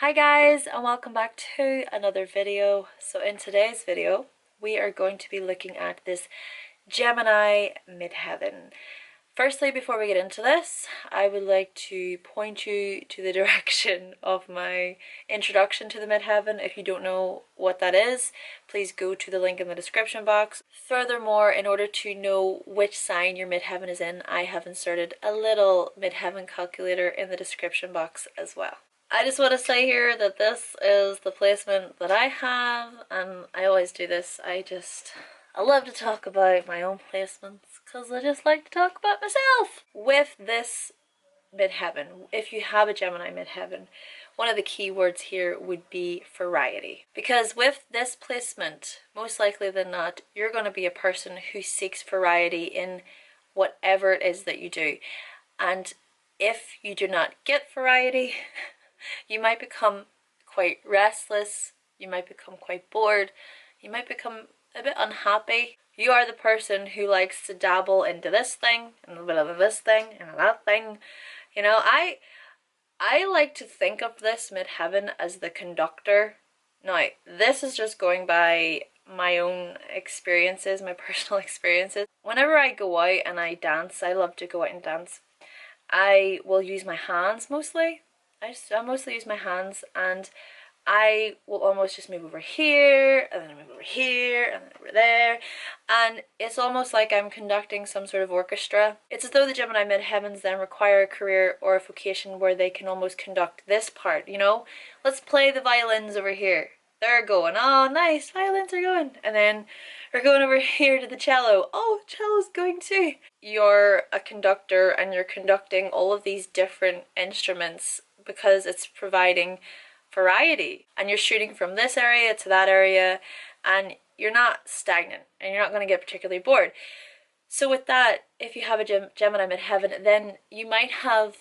Hi guys, and welcome back to another video. So in today's video we are going to be looking at this Gemini Midheaven. Firstly, before we get into this, I would like to point you to the direction of my introduction to the Midheaven. If you don't know what that is, please go to the link in the description box. Furthermore, in order to know which sign your Midheaven is in, I have inserted a little Midheaven calculator in the description box as well. I just want to say here that this is the placement that I have, and I always do this. I love to talk about my own placements because I just like to talk about myself. With this Midheaven, if you have a Gemini Midheaven, one of the key words here would be variety. Because with this placement, most likely than not, you're going to be a person who seeks variety in whatever it is that you do. And if you do not get variety, you might become quite restless, you might become quite bored, you might become a bit unhappy. You are the person who likes to dabble into this thing, and a bit of this thing, and that thing. You know, I like to think of this Midheaven as the conductor. Now, this is just going by my own experiences, my personal experiences. Whenever I go out and I dance, I love to go out and dance, I will use my hands mostly. I mostly use my hands, and I will almost just move over here, and then I move over here, and then over there, and it's almost like I'm conducting some sort of orchestra. It's as though the Gemini Midheavens then require a career or a vocation where they can almost conduct this part, you know? Let's play the violins over here. They're going, oh nice, violins are going. And then we're going over here to the cello. Oh, cello's going too. You're a conductor and you're conducting all of these different instruments because it's providing variety, and you're shooting from this area to that area, and you're not stagnant and you're not going to get particularly bored. So with that, if you have a Gemini Midheaven, then you might have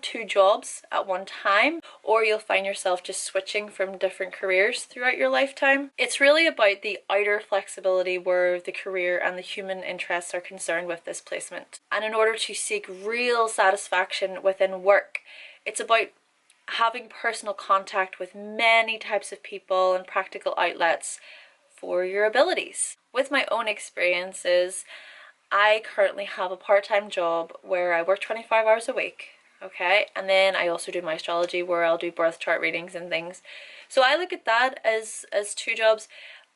two jobs at one time, or you'll find yourself just switching from different careers throughout your lifetime. It's really about the outer flexibility where the career and the human interests are concerned with this placement. And in order to seek real satisfaction within work, it's about having personal contact with many types of people and practical outlets for your abilities. With my own experiences, I currently have a part-time job where I work 25 hours a week, okay? And then I also do my astrology where I'll do birth chart readings and things. So I look at that as two jobs,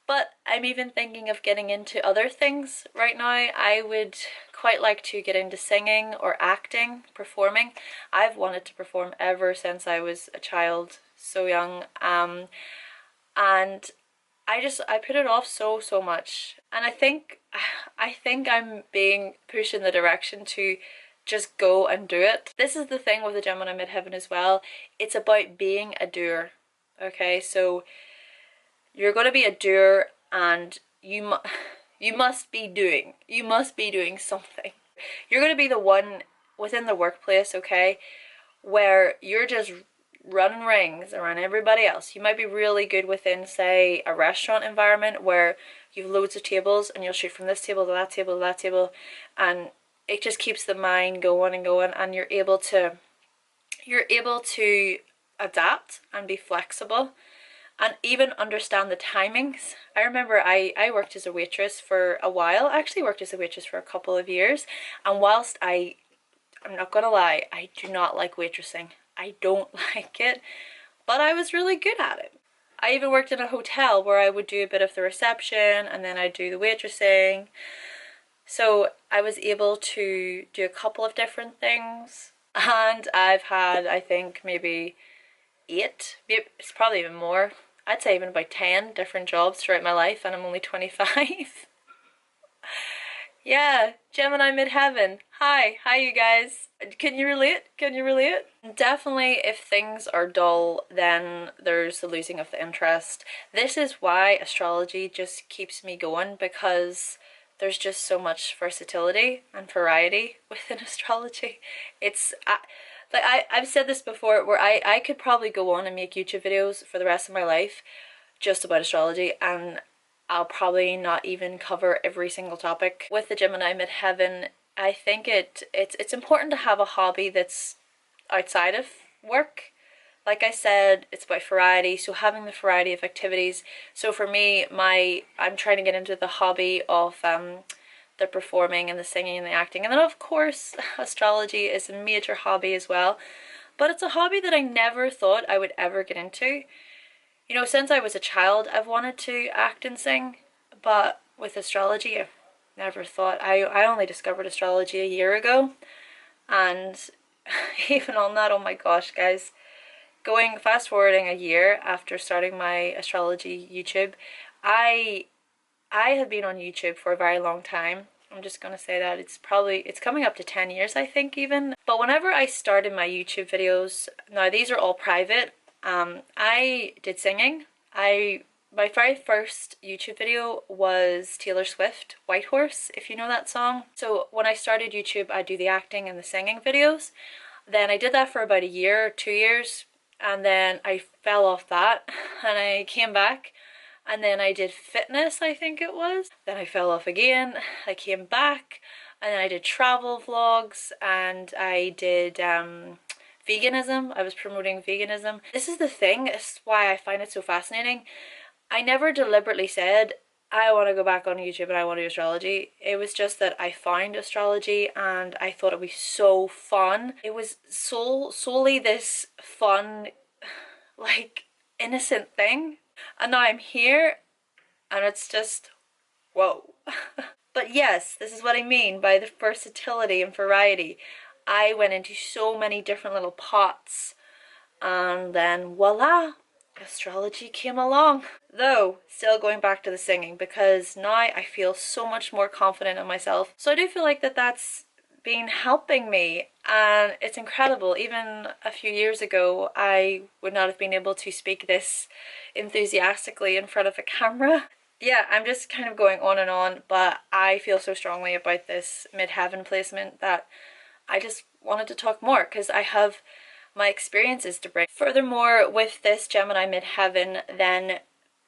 but I'm even thinking of getting into other things right now. I would quite like to get into singing or acting, performing. I've wanted to perform ever since I was a child, so young, and I put it off so much, and I think I'm being pushed in the direction to just go and do it. This is the thing with the Gemini Midheaven as well. It's about being a doer. Okay, so you're going to be a doer, and you must be doing something. You're going to be the one within the workplace, okay, where you're just running rings around everybody else. You might be really good within, say, a restaurant environment where you've loads of tables and you'll shoot from this table to that table to that table, and it just keeps the mind going and going, and you're able to adapt and be flexible and even understand the timings. I remember I worked as a waitress for a while. I actually worked as a waitress for a couple of years, and whilst I'm not gonna lie, I do not like waitressing. I don't like it, but I was really good at it. I even worked in a hotel where I would do a bit of the reception and then I'd do the waitressing. So I was able to do a couple of different things, and I've had, I think, maybe 8, it's probably even more, I'd say even about 10 different jobs throughout my life, and I'm only 25. Yeah, Gemini Midheaven. Hi you guys. Can you relate? Can you relate? Definitely, if things are dull, then there's the losing of the interest. This is why astrology just keeps me going, because there's just so much versatility and variety within astrology. It's like I've said this before, where I could probably go on and make YouTube videos for the rest of my life just about astrology, and I'll probably not even cover every single topic. With the Gemini Midheaven, I think it's important to have a hobby that's outside of work. Like I said, it's about variety, so having the variety of activities. So for me, I'm trying to get into the hobby of the performing and the singing and the acting. And then of course, astrology is a major hobby as well. But it's a hobby that I never thought I would ever get into. You know, since I was a child, I've wanted to act and sing, but with astrology, I've never thought. I only discovered astrology a year ago, and even on that, oh my gosh, guys, going fast forwarding a year after starting my astrology YouTube, I have been on YouTube for a very long time. I'm just gonna say that it's coming up to 10 years, I think, even. But whenever I started my YouTube videos, now these are all private. I did singing. My very first YouTube video was Taylor Swift, White Horse, if you know that song. So when I started YouTube, I do the acting and the singing videos. Then I did that for about a year or 2 years, and then I fell off that, and I came back, and then I did fitness, I think it was. Then I fell off again, I came back, and then I did travel vlogs, and I did veganism. I was promoting veganism. This is the thing, it's why I find it so fascinating. I never deliberately said I want to go back on YouTube and I want to do astrology. It was just that I found astrology and I thought it would be so fun. It was solely this fun, like, innocent thing. And now I'm here and it's just, whoa. But yes, this is what I mean by the versatility and variety. I went into so many different little pots, and then voila, astrology came along. Though, still going back to the singing, because now I feel so much more confident in myself. So I do feel like that's been helping me, and it's incredible. Even a few years ago, I would not have been able to speak this enthusiastically in front of a camera. Yeah, I'm just kind of going on, but I feel so strongly about this Midheaven placement that I just wanted to talk more, because I have my experiences to bring. Furthermore, with this Gemini Midheaven, then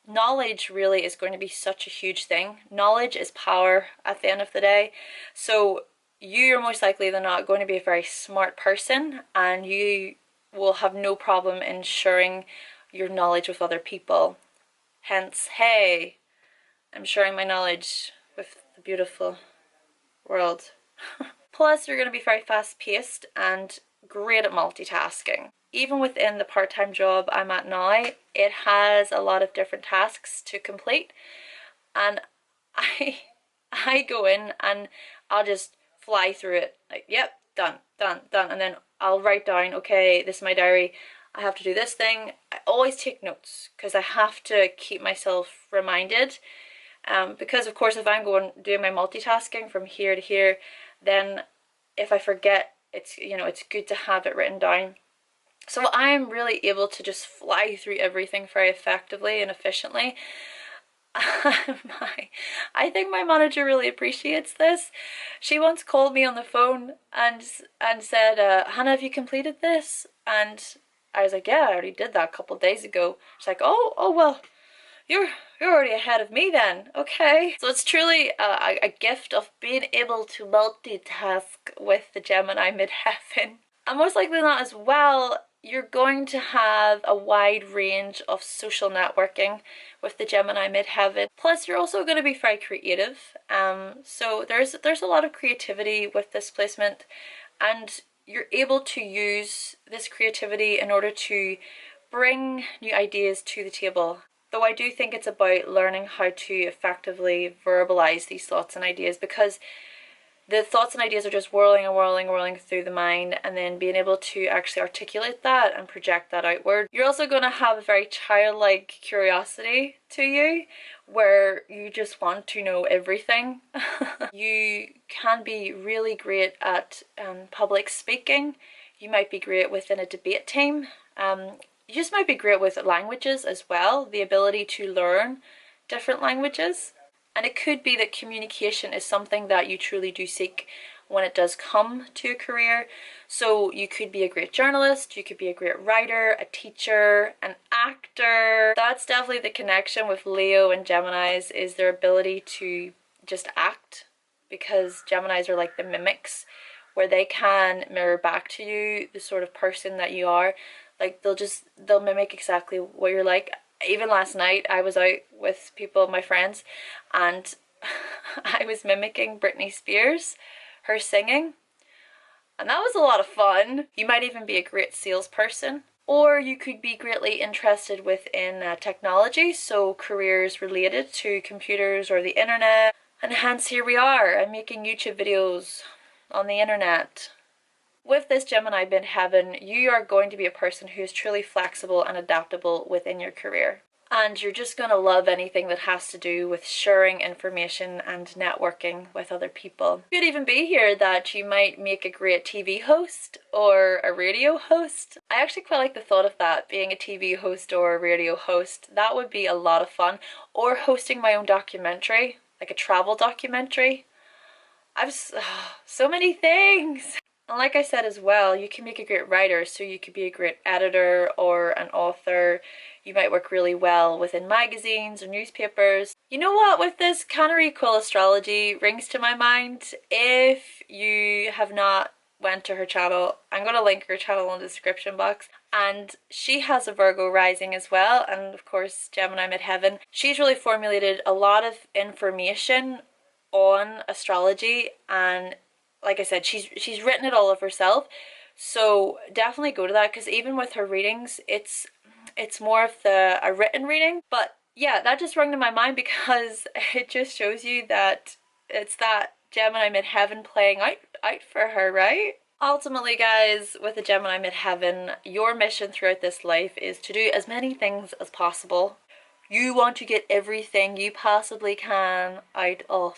knowledge really is going to be such a huge thing. Knowledge is power at the end of the day. So you're most likely than not going to be a very smart person, and you will have no problem in sharing your knowledge with other people. Hence, hey, I'm sharing my knowledge with the beautiful world. Plus, you're going to be very fast-paced and great at multitasking. Even within the part-time job I'm at now, it has a lot of different tasks to complete, and I go in and I'll just fly through it. Like, yep, done, and then I'll write down, okay, this is my diary, I have to do this thing. I always take notes because I have to keep myself reminded. Because of course, if I'm doing my multitasking from here to here, then if I forget, it's good to have it written down. So I'm really able to just fly through everything very effectively and efficiently. I think my manager really appreciates this. She once called me on the phone and said, Hannah, have you completed this? And I was like, yeah, I already did that a couple of days ago. She's like, oh well, you're already ahead of me then. Okay. So it's truly a gift of being able to multitask with the Gemini Midheaven. And most likely not as well, you're going to have a wide range of social networking with the Gemini Midheaven. Plus, you're also going to be very creative. So there's a lot of creativity with this placement, and you're able to use this creativity in order to bring new ideas to the table. Though I do think it's about learning how to effectively verbalize these thoughts and ideas, because the thoughts and ideas are just whirling and whirling through the mind, and then being able to actually articulate that and project that outward. You're also going to have a very childlike curiosity to you, where you just want to know everything. You can be really great at public speaking. You might be great within a debate team. You just might be great with languages as well, the ability to learn different languages. And it could be that communication is something that you truly do seek when it does come to a career. So you could be a great journalist, you could be a great writer, a teacher, an actor. That's definitely the connection with Leo and Geminis, is their ability to just act, because Geminis are like the mimics, where they can mirror back to you the sort of person that you are. Like they'll mimic exactly what you're like. Even last night I was out with people, my friends, and I was mimicking Britney Spears, her singing, and that was a lot of fun. You might even be a great salesperson, or you could be greatly interested within technology, so careers related to computers or the internet. And hence here we are, I'm making YouTube videos on the internet. With this Gemini Midheaven, you are going to be a person who's truly flexible and adaptable within your career. And you're just going to love anything that has to do with sharing information and networking with other people. It could even be here that you might make a great TV host or a radio host. I actually quite like the thought of that, being a TV host or a radio host. That would be a lot of fun. Or hosting my own documentary, like a travel documentary. I've so many things. And like I said as well, you can make a great writer, so you could be a great editor or an author. You might work really well within magazines or newspapers. You know what, with this Canary Quill Astrology rings to my mind. If you have not went to her channel, I'm going to link her channel in the description box. And she has a Virgo rising as well, and of course Gemini Midheaven. She's really formulated a lot of information on astrology, and like I said, she's written it all of herself, so definitely go to that, because even with her readings, it's more of a written reading. But yeah, that just rung to my mind because it just shows you that it's that Gemini Midheaven playing out for her, right? Ultimately, guys, with the Gemini Midheaven, your mission throughout this life is to do as many things as possible. You want to get everything you possibly can out of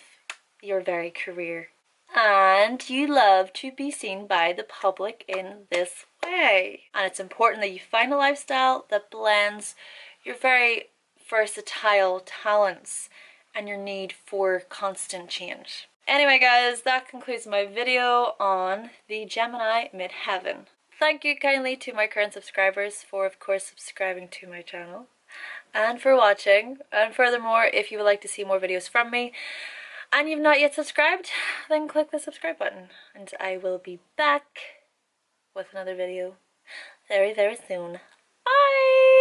your very career. And you love to be seen by the public in this way. And it's important that you find a lifestyle that blends your very versatile talents and your need for constant change. Anyway guys, that concludes my video on the Gemini Midheaven. Thank you kindly to my current subscribers for, of course, subscribing to my channel and for watching. And furthermore, if you would like to see more videos from me and you've not yet subscribed, then click the subscribe button, and I will be back with another video very, very soon. Bye!